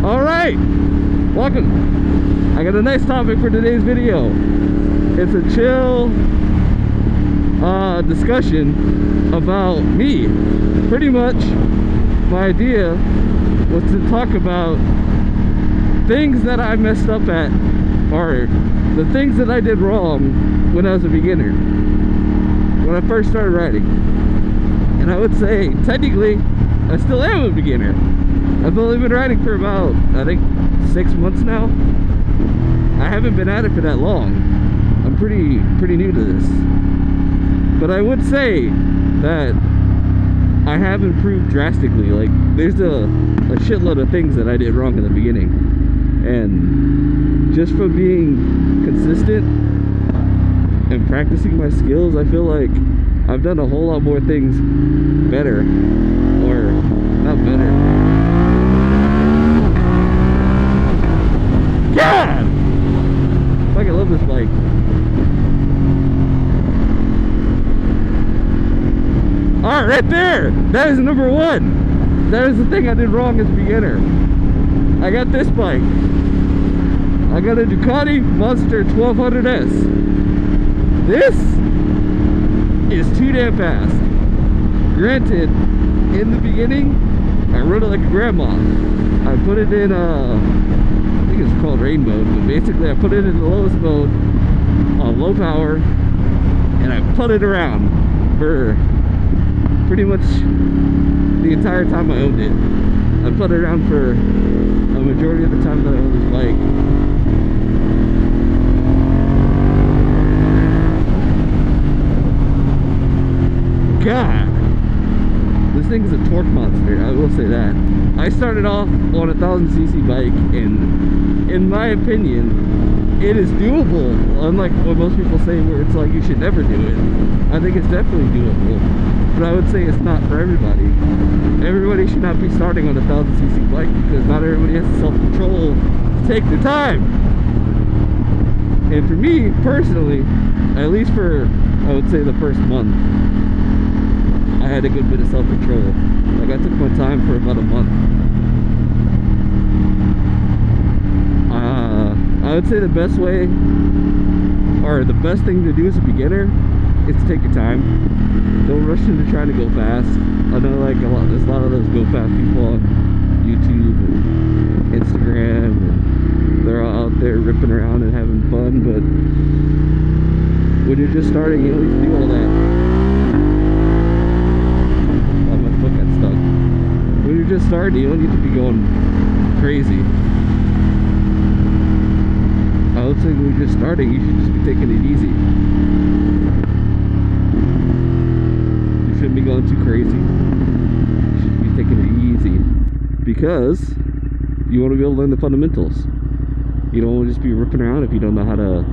Alright, welcome. I got a nice topic for today's video. It's a chill discussion about me. Pretty much my idea was to talk about things that I messed up at, or the things that I did wrong when I was a beginner, when I first started riding. And I would say technically I still am a beginner. I've only been riding for about, I think, 6 months now. I haven't been at it for that long. I'm pretty new to this. But I would say that I have improved drastically. Like, there's a shitload of things that I did wrong in the beginning. And just from being consistent and practicing my skills, I feel like I've done a whole lot more things better. Or, not better. God! Fucking love this bike. Alright, right there! That is number one. That is the thing I did wrong as a beginner. I got this bike. I got a Ducati Monster 1200S. This is too damn fast. Granted, in the beginning, I rode it like a grandma. I put it in I think it's called rain mode, but basically I put it in the lowest mode on low power, and I put it around for pretty much the entire time I owned it. I put it around for a majority of the time that I owned this bike. God, this thing is a torque monster, I will say that. I started off on a 1000cc bike, and in my opinion, it is doable. Unlike what most people say, where it's like you should never do it. I think it's definitely doable, but I would say it's not for everybody. Everybody should not be starting on a 1000cc bike, because not everybody has the self-control to take their time. And for me personally, at least for, I would say, the first month, I had a good bit of self-control. Like, I took my time for about a month. I would say the best way, or the best thing to do as a beginner, is to take your time. Don't rush into trying to go fast. I know, like, there's a lot of those go fast people on YouTube and Instagram, and they're all out there ripping around and having fun, but when you're just starting, you don't need to do all that. When you're just starting, you don't need to be going crazy. I would say when you're just starting, you should just be taking it easy. You shouldn't be going too crazy. You should be taking it easy, because you want to be able to learn the fundamentals. You don't want to just be ripping around if you don't know how to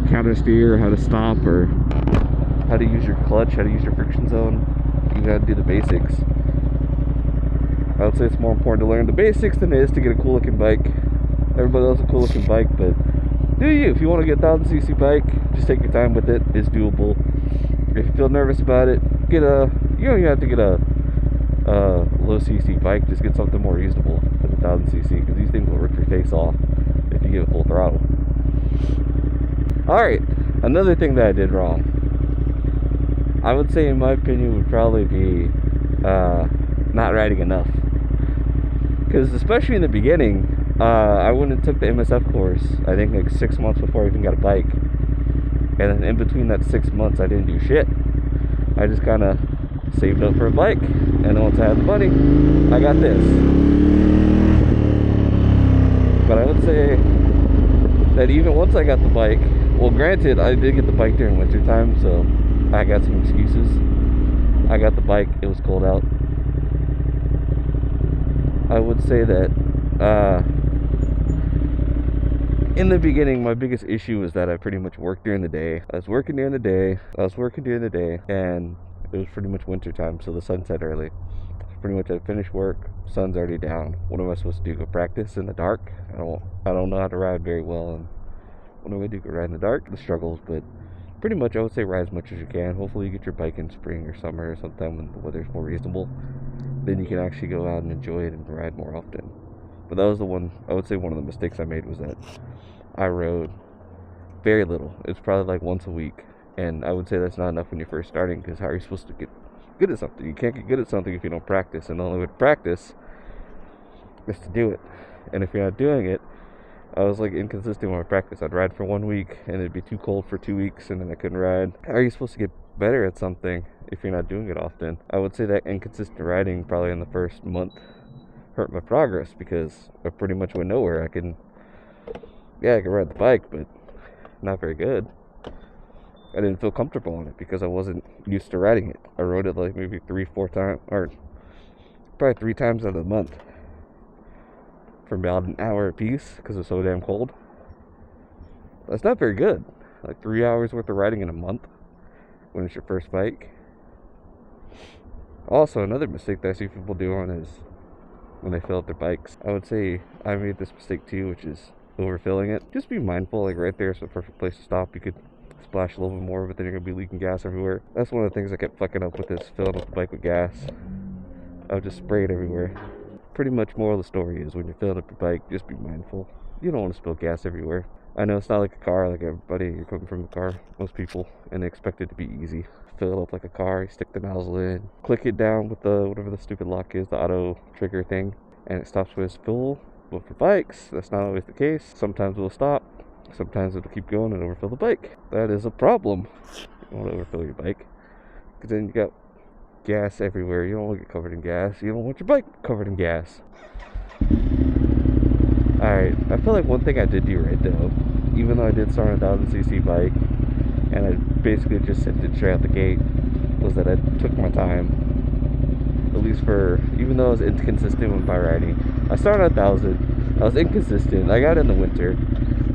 counter steer, or how to stop, or how to use your clutch, how to use your friction zone. You gotta do the basics. I would say it's more important to learn the basics than it is to get a cool looking bike. Everybody loves a cool looking bike, but do you? If you want to get a 1000cc bike, just take your time with it. It's doable. If you feel nervous about it, you don't even have to get a low cc bike. Just get something more reasonable than a 1000cc, because these things will rip your face off if you give it full throttle. Alright, another thing that I did wrong, I would say, in my opinion, would probably be not riding enough. Because especially in the beginning, I went and took the MSF course, I think like 6 months before I even got a bike. And then in between that 6 months, I didn't do shit. I just kind of saved up for a bike, and then once I had the money, I got this. But I would say that even once I got the bike, well, granted, I did get the bike during winter time, so I got some excuses. I got the bike, it was cold out. I would say that in the beginning, my biggest issue was that I pretty much worked during the day. I was working during the day, and it was pretty much winter time, so the sun set early. Pretty much I finished work, sun's already down. What am I supposed to do? Go practice in the dark? I don't know how to ride very well, and what do I do? Go ride in the dark? The struggles, but pretty much I would say ride as much as you can. Hopefully you get your bike in spring or summer or sometime when the weather's more reasonable. Then you can actually go out and enjoy it and ride more often. But that was the one, I would say one of the mistakes I made was that I rode very little. It's probably like once a week. And I would say that's not enough when you're first starting, because how are you supposed to get good at something? You can't get good at something if you don't practice. And the only way to practice is to do it. And if you're not doing it, I was like inconsistent with my practice. I'd ride for 1 week and it'd be too cold for 2 weeks and then I couldn't ride. How are you supposed to get better at something if you're not doing it often? I would say that inconsistent riding probably in the first month hurt my progress, because I pretty much went nowhere. I can ride the bike, but not very good. I didn't feel comfortable on it because I wasn't used to riding it. I rode it like maybe 3-4 times, or probably 3 times out of the month, for about an hour a piece because it was so damn cold. That's not very good. Like 3 hours worth of riding in a month when it's your first bike. Also, another mistake that I see people doing is when they fill up their bikes. I would say I made this mistake too, which is overfilling it. Just be mindful, like right there is the perfect place to stop. You could splash a little bit more, but then you're gonna be leaking gas everywhere. That's one of the things I kept fucking up with, is filling up the bike with gas. I would just spray it everywhere. Pretty much moral of the story is when you're filling up your bike, just be mindful. You don't want to spill gas everywhere. I know it's not like a car, like everybody, you're coming from a car, most people, and they expect it to be easy. Fill it up like a car, you stick the nozzle in, click it down with the, whatever the stupid lock is, the auto trigger thing, and it stops when it's full. But for bikes, that's not always the case. Sometimes it'll stop, sometimes it'll keep going and overfill the bike. That is a problem. You don't want to overfill your bike, because then you got gas everywhere. You don't want to get covered in gas. You don't want your bike covered in gas. Alright, I feel like one thing I did do right though, even though I did start on a 1000cc bike, and I basically just sent it straight out the gate, was that I took my time. At least for, even though I was inconsistent with my riding. I started at 1000, I was inconsistent, I got in the winter,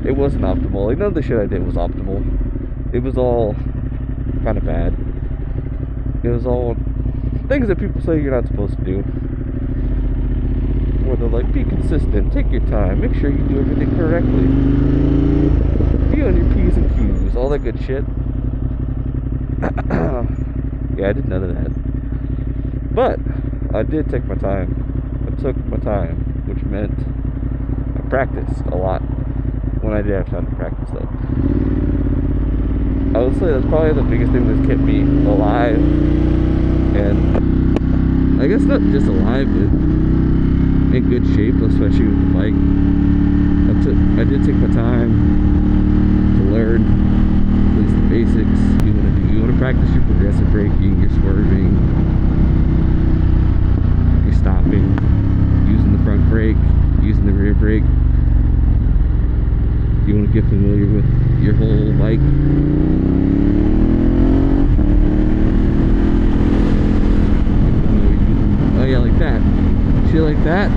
it wasn't optimal, like none of the shit I did was optimal. It was all kind of bad. It was all things that people say you're not supposed to do. Where they're like, be consistent, take your time, make sure you do everything correctly, be on your P's and Q's, all that good shit. Yeah, I did none of that. But I did take my time. I took my time, which meant I practiced a lot when I did have time to practice though. I would say that's probably the biggest thing that's kept me alive, and I guess not just alive, but in good shape, especially with the bike. I did take my time to learn at least the basics. You want to practice your progressive braking, your swerving, your stopping, using the front brake, using the rear brake. You want to get familiar with your whole bike. Oh yeah, like that. Shit like that.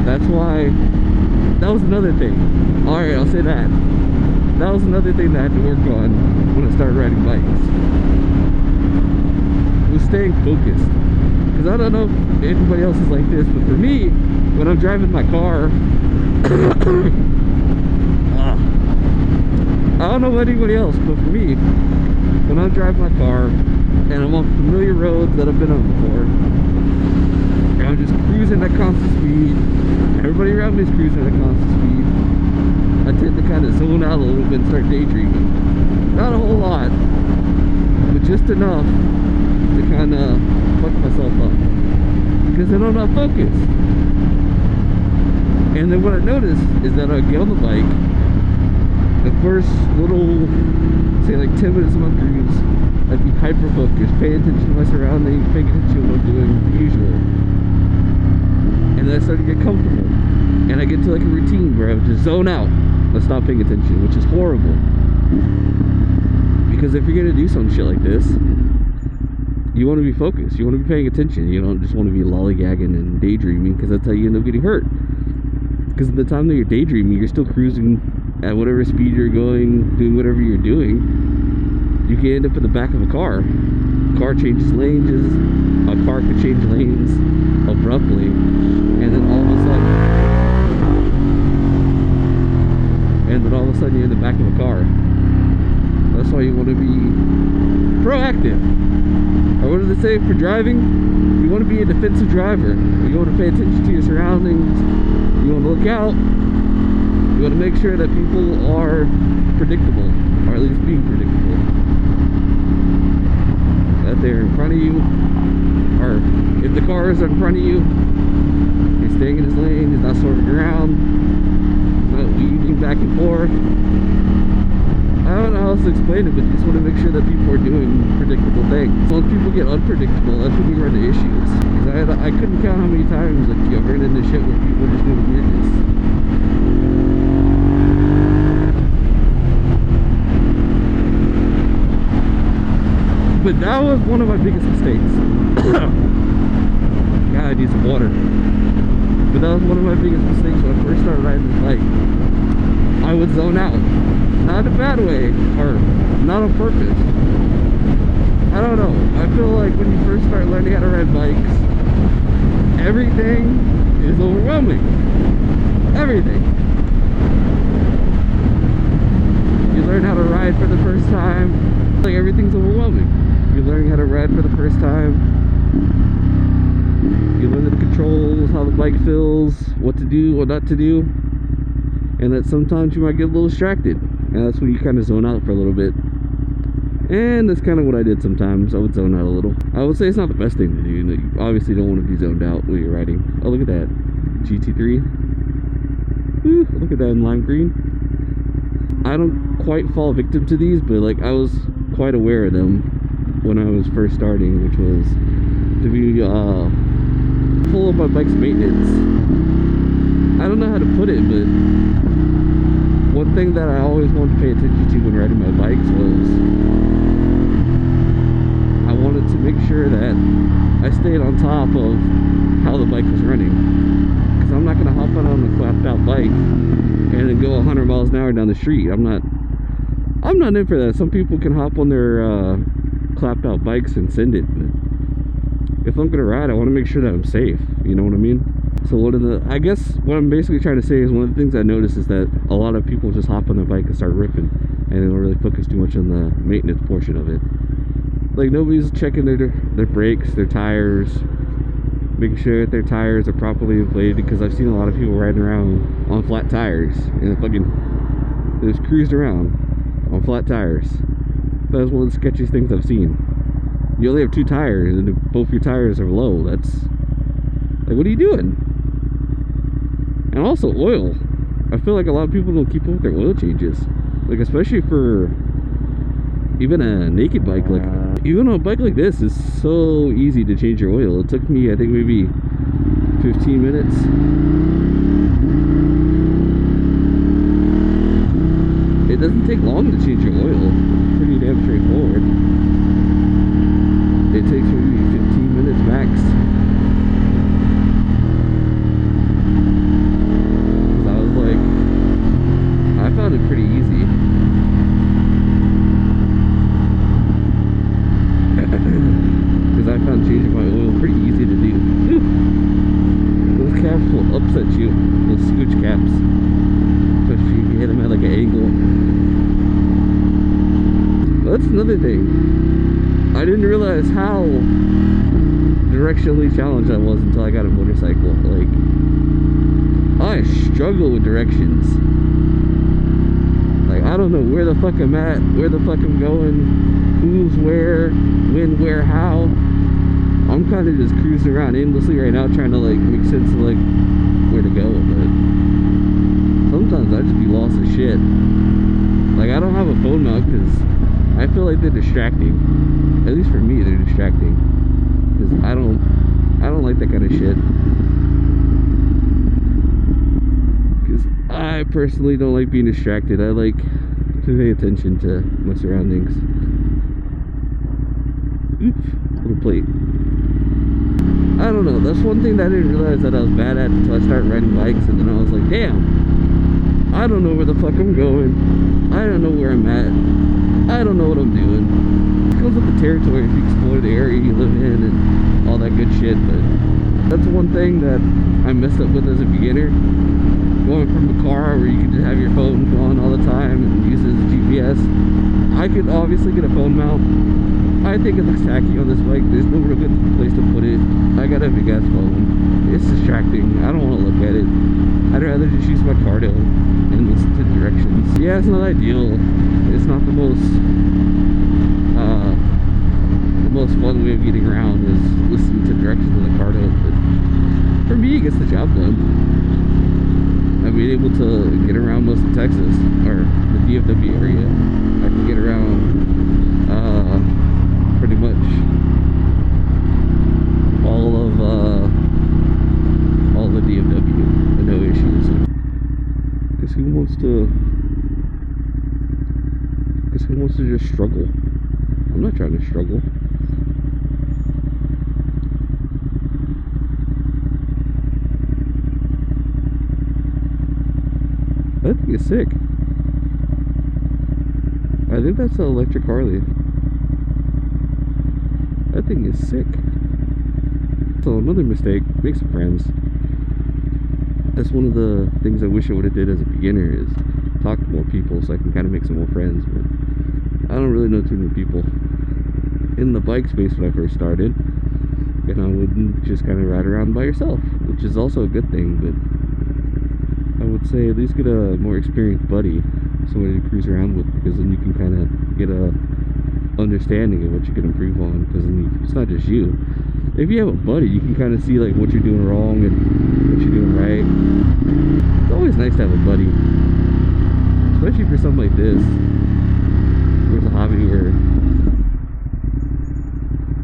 That's why, that was another thing. Alright, I'll say that. That was another thing that I had to work on when I started riding bikes. Was staying focused. Because I don't know if anybody else is like this, but for me, when I'm driving my car, I don't know about anybody else, but for me, when I'm driving my car and I'm on familiar roads that I've been on before, and I'm just cruising at constant speed, everybody around me is cruising at constant speed, I tend to kind of zone out a little bit and start daydreaming. Not a whole lot, but just enough to kind of fuck myself up, because then I'm not focused. And then what I notice is that I get on the bike, the first little, say like 10 minutes of my cruise, I'd be hyper focused, paying attention to my surroundings, paying attention to what I'm doing, the usual. And then I start to get comfortable, and I get to like a routine where I would just zone out and stop paying attention, which is horrible. Because if you're gonna do some shit like this, you want to be focused, you want to be paying attention, you don't just want to be lollygagging and daydreaming, because that's how you end up getting hurt. Because at the time that you're daydreaming, you're still cruising at whatever speed you're going, doing whatever you're doing. You can end up in the back of a car. Car changes lanes, a car could change lanes abruptly, and then all of a sudden you're in the back of a car. That's That's why you want to be proactive. Or what does it say for driving? You want to be a defensive driver. You want to pay attention to your surroundings. You want to look out. You want to make sure that people are predictable, or at least being predictable. That they're in front of you, or if the car is in front of you, he's staying in his lane, he's not swerving around, he's not weaving back and forth. I don't know how else to explain it, but you just want to make sure that people are doing predictable things. Once people get unpredictable, that's when you run into issues. Because I couldn't count how many times like I've run into shit where people are just doing weirdness. But that was one of my biggest mistakes. God, I need some water. But that was one of my biggest mistakes when I first started riding this bike. I would zone out. Not in a bad way, or not on purpose. I don't know. I feel like when you first start learning how to ride bikes, everything is overwhelming. Everything. You learn how to ride for the first time, like everything's overwhelming. You're learning how to ride for the first time. You learn the controls, how the bike feels, what to do, what not to do. And that sometimes you might get a little distracted. And that's when you kind of zone out for a little bit. And that's kind of what I did sometimes. I would zone out a little. I would say it's not the best thing to do. You obviously don't want to be zoned out when you're riding. Oh, look at that. GT3. Woo, look at that in lime green. I don't quite fall victim to these, but like I was quite aware of them when I was first starting, which was to be full of my bike's maintenance. I don't know how to put it, but one thing that I always wanted to pay attention to when riding my bikes was I wanted to make sure that I stayed on top of how the bike was running. Because I'm not going to hop on a clapped out bike and then go 100 miles an hour down the street. I'm not in for that. Some people can hop on their clapped out bikes and send it, but if I'm gonna ride, I want to make sure that I'm safe, you know what I mean? So I guess what I'm basically trying to say is one of the things I noticed is that a lot of people just hop on their bike and start ripping, and they don't really focus too much on the maintenance portion of it. Like nobody's checking their brakes, their tires, making sure that their tires are properly inflated, because I've seen a lot of people riding around on flat tires and they just cruised around on flat tires. That was one of the sketchiest things I've seen. You only have 2 tires, and if both your tires are low, that's like, what are you doing? And also oil. I feel like a lot of people don't keep up with their oil changes, like especially for even a naked bike. Like even on a bike like this, it's so easy to change your oil. It took me, I think, maybe 15 minutes. It doesn't take long to change your oil. It's pretty damn straightforward. It takes maybe 15 minutes max. Because I was like, I found it pretty easy. Because I found changing my oil pretty easy to do. Those caps will upset you. Those scooch caps. Especially if you hit them at like an angle. That's another thing. I didn't realize how directionally challenged I was until I got a motorcycle. Like, I struggle with directions. Like, I don't know where the fuck I'm at, where the fuck I'm going, who's where, when, where, how. I'm kind of just cruising around aimlessly right now, trying to like make sense of like where to go. But sometimes I just be lost as shit. Like, I don't have a phone mount because I feel like they're distracting. At least for me, they're distracting. Because I don't like that kind of shit. Because I personally don't like being distracted. I like to pay attention to my surroundings. Oops, little plate. I don't know. That's one thing that I didn't realize that I was bad at until I started riding bikes, and then I was like, damn, I don't know where the fuck I'm going. I don't know where I'm at. I don't know what I'm doing. It comes with the territory if you explore the area you live in and all that good shit, but that's one thing that I messed up with as a beginner. Going from a car where you can just have your phone on all the time and use it as a yes, I could obviously get a phone mount. I think it looks tacky on this bike. There's no real good place to put it. I got a big ass phone. It's distracting. I don't want to look at it. I'd rather just use my cardio and listen to directions. Yeah, it's not ideal. It's not the most fun way of getting around is listening to directions in the cardio. But for me, it gets the job done. I've been able to get around most of Texas, or the DFW area. I can get around pretty much all the DFW with no issues. Because who wants to just struggle? I'm not trying to struggle. That thing is sick. I think that's an electric Harley. That thing is sick. So another mistake, make some friends. That's one of the things I wish I would have did as a beginner, is talk to more people so I can kind of make some more friends. But I don't really know too many people in the bike space when I first started, and I wouldn't just kind of ride around by yourself, which is also a good thing. But I would say at least get a more experienced buddy, somebody to cruise around with, because then you can kind of get a understanding of what you can improve on, because it's not just you. If you have a buddy, you can kind of see like what you're doing wrong and what you're doing right. It's always nice to have a buddy, especially for something like this, where it's a hobby where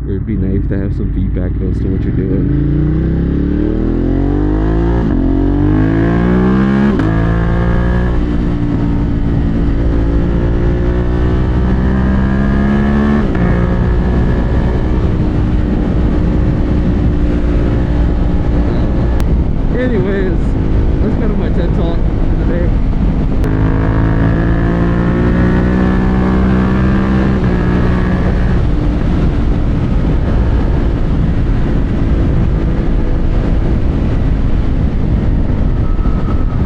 it'd be nice to have some feedback as to what you're doing.